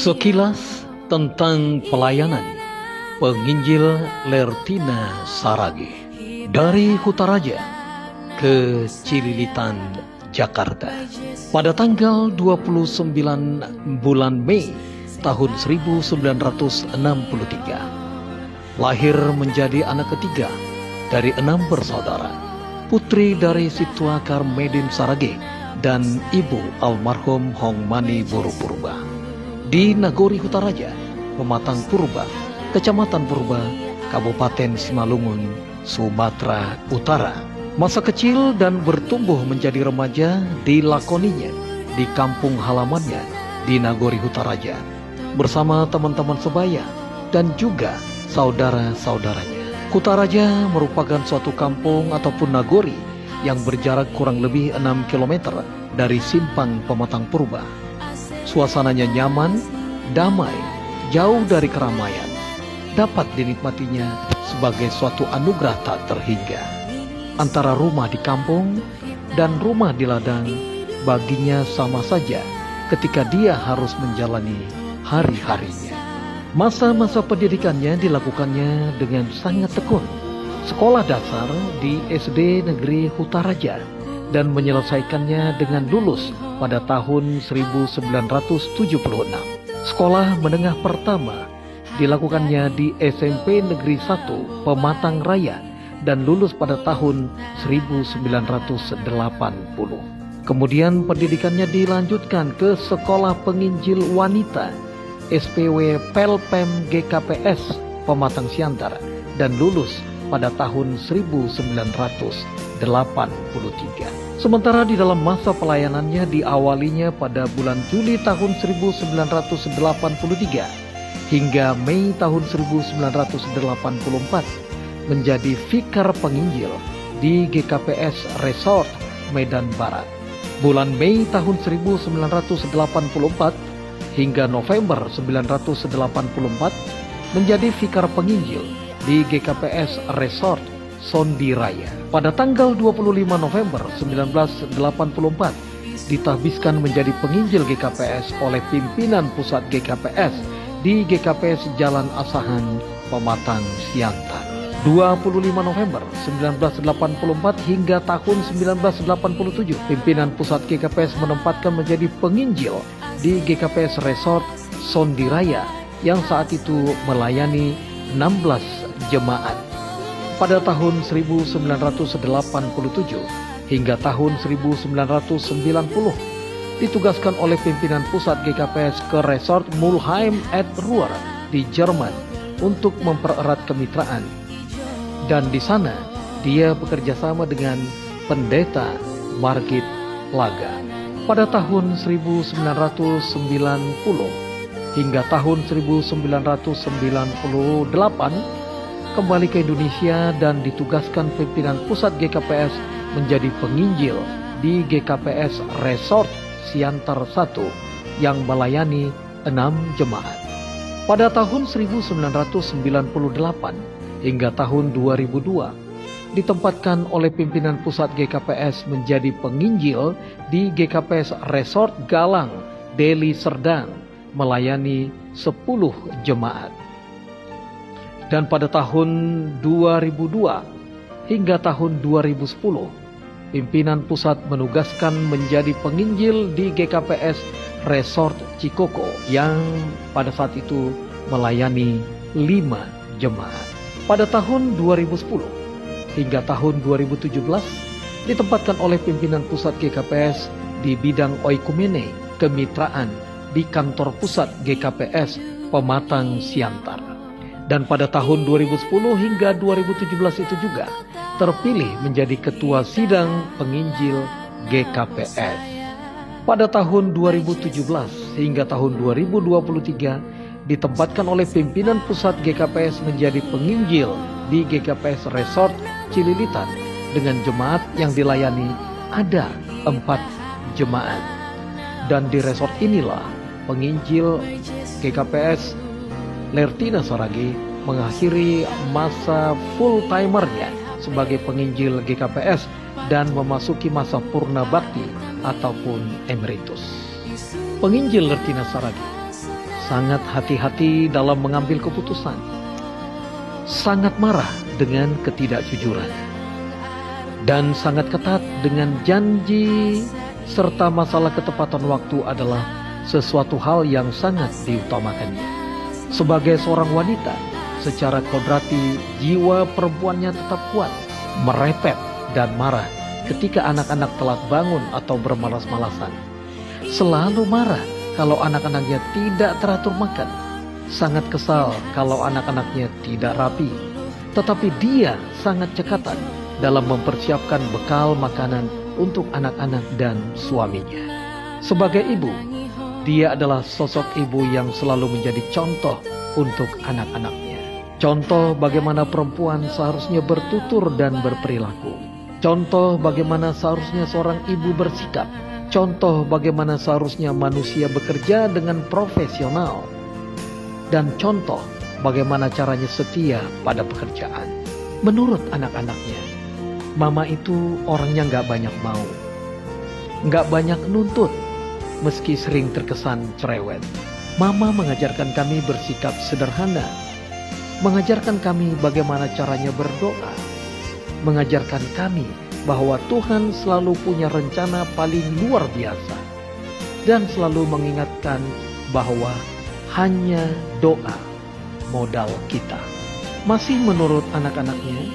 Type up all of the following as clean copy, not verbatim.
Sekilas tentang pelayanan penginjil Lertina Saragi dari Kutaraja ke Cililitan, Jakarta pada tanggal 29 bulan Mei tahun 1963. Lahir menjadi anak ketiga dari 6 bersaudara, putri dari Situa Karmedin Saragi dan ibu almarhum Hongmani Buru Purba di Nagori Kutaraja, Pematang Purba, Kecamatan Purba, Kabupaten Simalungun, Sumatera Utara. Masa kecil dan bertumbuh menjadi remaja dilakoninya di kampung halamannya di Nagori Kutaraja bersama teman-teman sebaya dan juga saudara-saudaranya. Kutaraja merupakan suatu kampung ataupun nagori yang berjarak kurang lebih 6 km dari simpang Pematang Purba. Suasananya nyaman, damai, jauh dari keramaian, dapat dinikmatinya sebagai suatu anugerah tak terhingga. Antara rumah di kampung dan rumah di ladang baginya sama saja ketika dia harus menjalani hari-harinya. Masa-masa pendidikannya dilakukannya dengan sangat tekun. Sekolah dasar di SD Negeri Kutaraja dan menyelesaikannya dengan lulus pada tahun 1976. Sekolah menengah pertama dilakukannya di SMP Negeri 1 Pematang Raya dan lulus pada tahun 1980. Kemudian pendidikannya dilanjutkan ke Sekolah Penginjil Wanita SPW Pelpem GKPS Pematang Siantar dan lulus pada tahun 1983. Sementara di dalam masa pelayanannya diawalinya pada bulan Juli tahun 1983 hingga Mei tahun 1984 menjadi Vikar Penginjil di GKPS Resort Medan Barat. Bulan Mei tahun 1984 hingga November 1984 menjadi Vikar Penginjil di GKPS Resort Sondi Raya. Pada tanggal 25 November 1984 ditahbiskan menjadi penginjil GKPS oleh pimpinan pusat GKPS di GKPS Jalan Asahan, Pematang Siantar. 25 November 1984 hingga tahun 1987 pimpinan pusat GKPS menempatkan menjadi penginjil di GKPS Resort Sondi Raya yang saat itu melayani 16 jemaat. Pada tahun 1987 hingga tahun 1990 ditugaskan oleh pimpinan pusat GKPS ke Resort Mulheim at Ruhr di Jerman untuk mempererat kemitraan. Dan di sana dia bekerja sama dengan pendeta Margit Laga. Pada tahun 1990 hingga tahun 1998 kembali ke Indonesia dan ditugaskan pimpinan pusat GKPS menjadi penginjil di GKPS Resort Siantar 1 yang melayani 6 jemaat. Pada tahun 1998 hingga tahun 2002 ditempatkan oleh pimpinan pusat GKPS menjadi penginjil di GKPS Resort Galang, Deli Serdang melayani 10 jemaat. Dan pada tahun 2002 hingga tahun 2010, pimpinan pusat menugaskan menjadi penginjil di GKPS Resort Cikoko yang pada saat itu melayani 5 jemaat. Pada tahun 2010 hingga tahun 2017 ditempatkan oleh pimpinan pusat GKPS di bidang oikumene kemitraan di kantor pusat GKPS Pematang Siantar. Dan pada tahun 2010 hingga 2017 itu juga terpilih menjadi Ketua Sidang Penginjil GKPS. Pada tahun 2017 hingga tahun 2023 ditempatkan oleh pimpinan pusat GKPS menjadi penginjil di GKPS Resort Cililitan dengan jemaat yang dilayani ada 4 jemaat. Dan di resort inilah penginjil GKPS Lertina Saragi mengakhiri masa full-timernya sebagai penginjil GKPS dan memasuki masa purna bakti ataupun emeritus. Penginjil Lertina Saragi sangat hati-hati dalam mengambil keputusan, sangat marah dengan ketidakjujuran, dan sangat ketat dengan janji serta masalah ketepatan waktu adalah sesuatu hal yang sangat diutamakannya. Sebagai seorang wanita, secara kodrati jiwa perempuannya tetap kuat, merepet dan marah ketika anak-anak telat bangun atau bermalas-malasan. Selalu marah kalau anak-anaknya tidak teratur makan. Sangat kesal kalau anak-anaknya tidak rapi. Tetapi dia sangat cekatan dalam mempersiapkan bekal makanan untuk anak-anak dan suaminya. Sebagai ibu, dia adalah sosok ibu yang selalu menjadi contoh untuk anak-anaknya. Contoh bagaimana perempuan seharusnya bertutur dan berperilaku. Contoh bagaimana seharusnya seorang ibu bersikap. Contoh bagaimana seharusnya manusia bekerja dengan profesional. Dan contoh bagaimana caranya setia pada pekerjaan. Menurut anak-anaknya, mama itu orangnya gak banyak mau, gak banyak nuntut, meski sering terkesan cerewet. Mama mengajarkan kami bersikap sederhana, mengajarkan kami bagaimana caranya berdoa, mengajarkan kami bahwa Tuhan selalu punya rencana paling luar biasa, dan selalu mengingatkan bahwa hanya doa modal kita. Masih menurut anak-anaknya,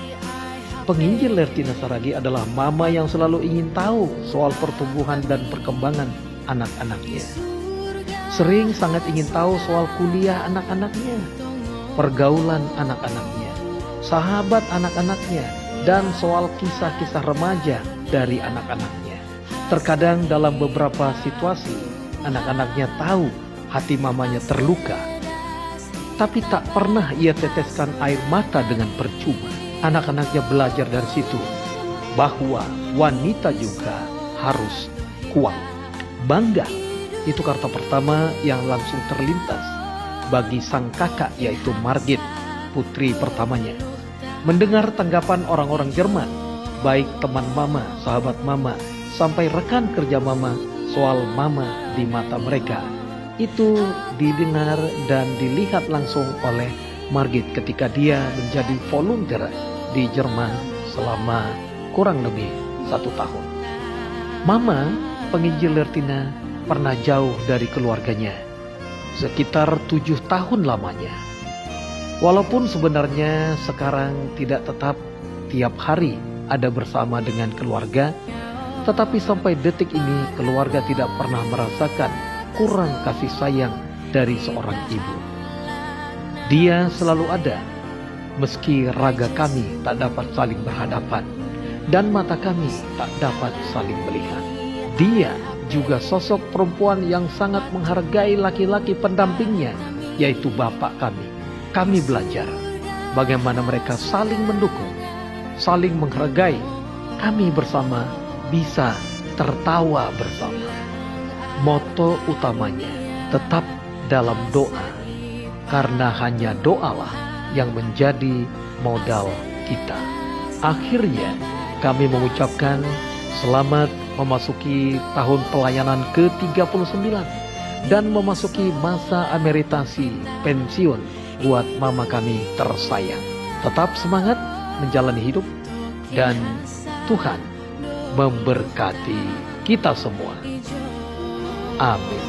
penginjil Lertina Saragi adalah mama yang selalu ingin tahu soal pertumbuhan dan perkembangan anak-anaknya. Sering sangat ingin tahu soal kuliah anak-anaknya, pergaulan anak-anaknya, sahabat anak-anaknya, dan soal kisah-kisah remaja dari anak-anaknya. Terkadang dalam beberapa situasi, anak-anaknya tahu hati mamanya terluka, tapi tak pernah ia teteskan air mata dengan percuma. Anak-anaknya belajar dari situ bahwa wanita juga harus kuat. Bangga, itu kata pertama yang langsung terlintas bagi sang kakak, yaitu Margit, putri pertamanya. Mendengar tanggapan orang-orang Jerman, baik teman mama, sahabat mama, sampai rekan kerja mama soal mama di mata mereka, itu didengar dan dilihat langsung oleh Margit ketika dia menjadi volunteer di Jerman selama kurang lebih 1 tahun. Mama, penginjil Lertina, pernah jauh dari keluarganya, sekitar 7 tahun lamanya. Walaupun sebenarnya sekarang tidak tetap tiap hari ada bersama dengan keluarga, tetapi sampai detik ini keluarga tidak pernah merasakan kurang kasih sayang dari seorang ibu. Dia selalu ada, meski raga kami tak dapat saling berhadapan dan mata kami tak dapat saling melihat. Dia juga sosok perempuan yang sangat menghargai laki-laki pendampingnya, yaitu bapak kami. Kami belajar bagaimana mereka saling mendukung, saling menghargai. Kami bersama bisa tertawa bersama. Moto utamanya tetap dalam doa, karena hanya doalah yang menjadi modal kita. Akhirnya kami mengucapkan selamat memasuki tahun pelayanan ke-39 dan memasuki masa emeritasi pensiun buat mama kami tersayang. Tetap semangat menjalani hidup dan Tuhan memberkati kita semua. Amin.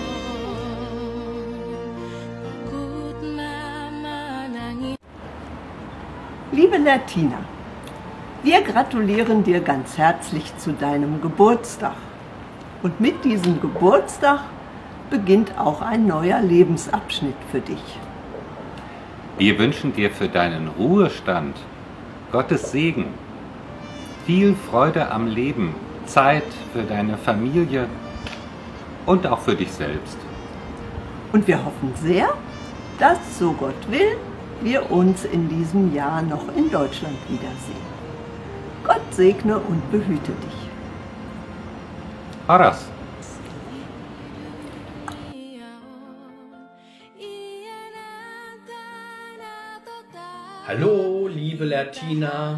Liebe Lertina, wir gratulieren dir ganz herzlich zu deinem Geburtstag. Und mit diesem Geburtstag beginnt auch ein neuer Lebensabschnitt für dich. Wir wünschen dir für deinen Ruhestand Gottes Segen, viel Freude am Leben, Zeit für deine Familie und auch für dich selbst. Und wir hoffen sehr, dass, so Gott will, wir uns in diesem Jahr noch in Deutschland wiedersehen. Gott segne und behüte dich. Horas. Hallo, liebe Lertina.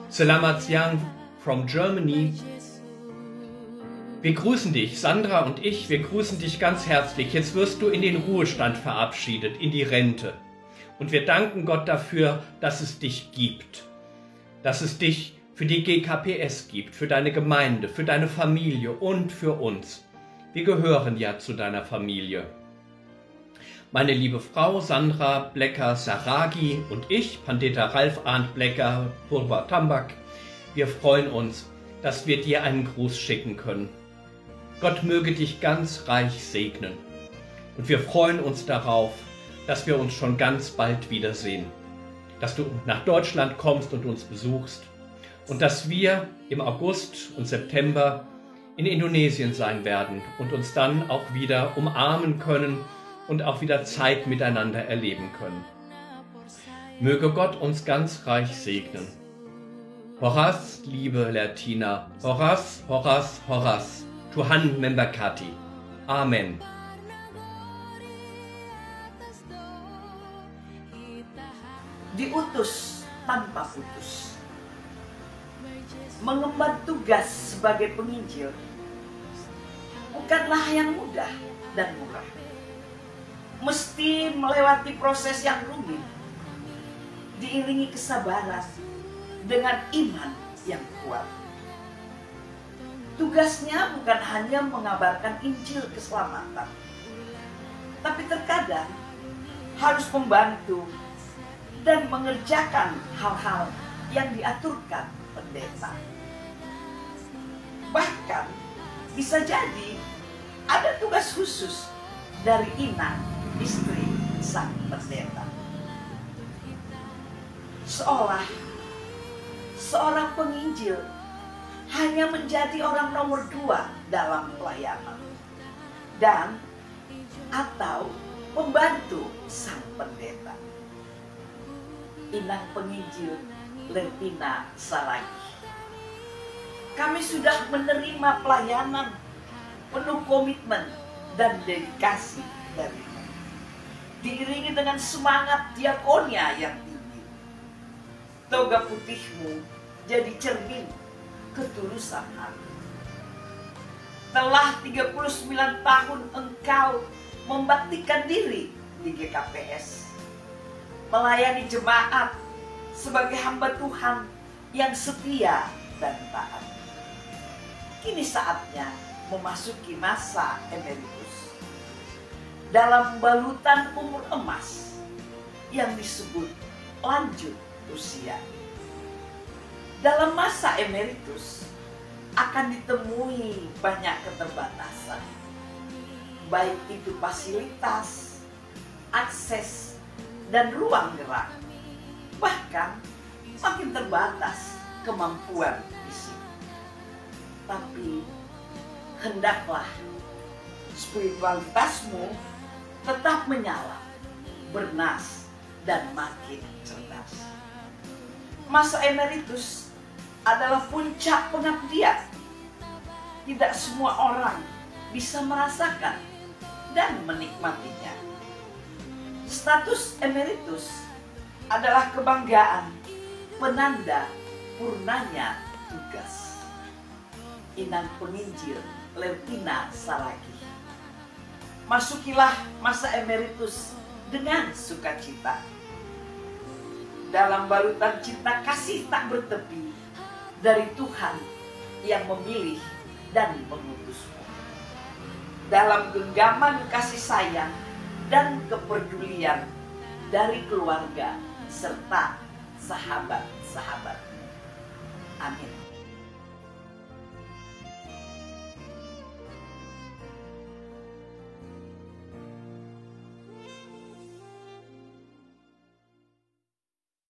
Selamat siang from Germany. Wir grüßen dich, Sandra und ich, wir grüßen dich ganz herzlich. Jetzt wirst du in den Ruhestand verabschiedet, in die Rente. Und wir danken Gott dafür, dass es dich gibt. Dass es dich für die GKPS gibt, für deine Gemeinde, für deine Familie und für uns. Wir gehören ja zu deiner Familie. Meine liebe Frau Sandra Blecker-Saragi und ich, Pandita Ralf Arndt Blecker, Purba Tambak, wir freuen uns, dass wir dir einen Gruß schicken können. Gott möge dich ganz reich segnen. Und wir freuen uns darauf, dass wir uns schon ganz bald wiedersehen. Dass du nach Deutschland kommst und uns besuchst. Und dass wir im August und September in Indonesien sein werden und uns dann auch wieder umarmen können und auch wieder Zeit miteinander erleben können. Möge Gott uns ganz reich segnen. Horas, liebe Lertina, Horas, Horas, Horas, Tuhan memberkati. Amen. Diutus tanpa putus. Mengemban tugas sebagai penginjil bukanlah yang mudah dan murah. Mesti melewati proses yang rumit, diiringi kesabaran dengan iman yang kuat. Tugasnya bukan hanya mengabarkan Injil keselamatan, tapi terkadang harus membantu dan mengerjakan hal-hal yang diaturkan pendeta. Bahkan bisa jadi ada tugas khusus dari Inang, istri sang pendeta. Seolah seorang penginjil hanya menjadi orang nomor 2 dalam pelayanan dan atau pembantu sang pendeta. Inang penginjil Lertina Saragi. Kami sudah menerima pelayanan penuh komitmen dan dedikasi darimu, diiringi dengan semangat diakonia yang tinggi. Toga putihmu jadi cermin ketulusan hati. Telah 39 tahun engkau membaktikan diri di GKPS, melayani jemaat sebagai hamba Tuhan yang setia dan taat. Kini saatnya memasuki masa emeritus dalam balutan umur emas yang disebut lanjut usia. Dalam masa emeritus akan ditemui banyak keterbatasan, baik itu fasilitas, akses, dan ruang gerak. Bahkan makin terbatas kemampuan fisik. Tapi hendaklah spiritualitasmu tetap menyala, bernas, dan makin cerdas. Masa emeritus adalah puncak pengabdian. Tidak semua orang bisa merasakan dan menikmatinya. Status emeritus adalah kebanggaan, penanda purnanya tugas. Inang penginjil Lertina Saragi. Masukilah masa emeritus dengan sukacita. Dalam balutan cinta kasih tak bertepi dari Tuhan yang memilih dan mengutusmu. Dalam genggaman kasih sayang dan kepedulian dari keluarga serta sahabat-sahabat. Amin.